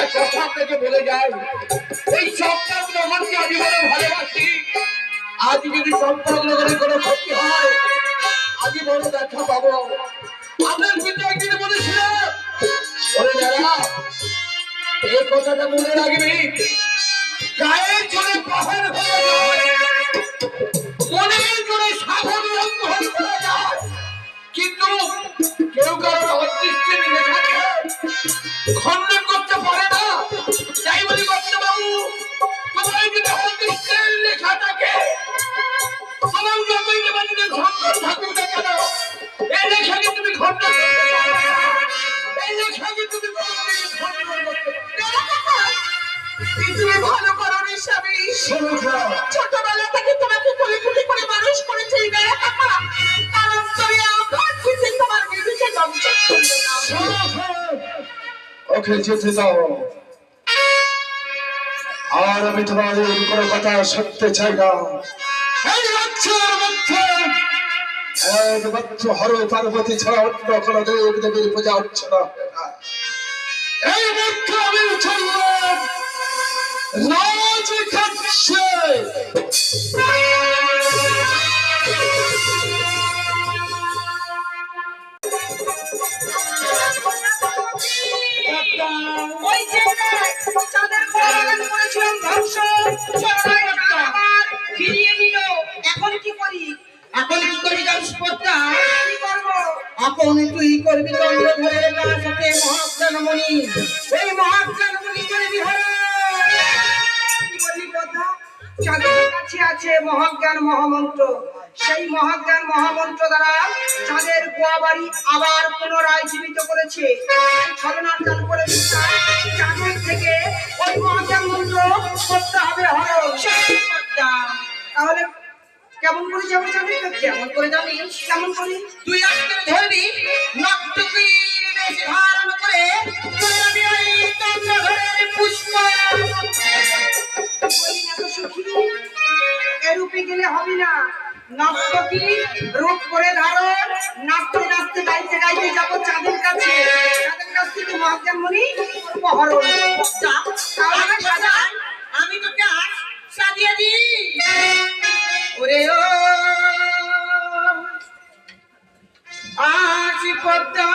একটা কথা আপনাকে বলে যাই, এই সম্পর্ক নগরকে আমি বড় ভালোবাসি। আজ যদি সম্পর্ক নগরের কোনো ক্ষতি হয়, আমি বড় দেখা পাবো। আপনার পিতা একদিন বলেছিল, ওরে যারা এই কথাটা মনে রাখবি, গায়ের জোরে পাহাড় হয়ে যায়, মনের জোরে সাগর লঙ্ঘন করা যায়, কিন্তু কেউ কারোর অদৃষ্টে মিলে থাকে খণ্ডন করতে পারে না। তাই বলি বাবু, তোমার যদি অদৃষ্টের লেখা থাকে, তোমার যতই দেবাদিদের খণ্ডন থাকুক না কেন, এই লেখাকে তুমি খণ্ডন করতে পারবে না। এই লেখাকে তুমি কোনোদিন খণ্ডন করতে পারবে না। তুমি ভালো করো রে স্বামী, ছোটবেলা থেকে তোমাকে কোলে তুলে করে মানুষ করেছে এই মেয়ে কাকা, কারণ তুমি আমার পিছে তোমার মেয়েকে জমচক করবে না। ওকে যেতে দাও, আর আমি তোমাদের কোনো কথা শুনতে চাই না। এই বাচ্চার মধ্যে একমাত্র হর পার্বতী ছাড়া অন্য কোনো দেব দেবীর পূজা হচ্ছে না। এই মধ্যে আমি চললাম রাজ খাচ্ছে। এখন কি করবি? এখন তুই করবি চন্দ্রধরের সাথে মহাজ্ঞানমণি, এই মহাজ্ঞানমণি করবি চাঁদের কাছে আছে মহাজ্ঞান মহামন্ত্র। সেই মহাজ্ঞান মহামন্ত্র দ্বারা চাঁদের গোয়া বাড়ি আবার পুনরায় জীবিত করেছে। ছলনার চাল করে চাঁদের থেকে ওই মহাজ্ঞান মন্ত্র করতে হবে। তাহলে কেমন করে যাবো চাঁদের কাছে? কেমন করে জানিস? কেমন করে? তুই আজকে ধরবি নর্তকীর বেশ ধারণ করে পুষ্প এরূপে গেলে হবে না। নর্তকী রূপ করে ধারণ, নাচতে নাচতে গাইতে গাইতে যাবো চাঁদের কাছে। চাঁদের কাছ থেকে মহাজ্ঞানমণি হরণ। তাহলে সাজা, আমি তোকে সাজিয়ে দিই। ওরে ও আজ পদ্মা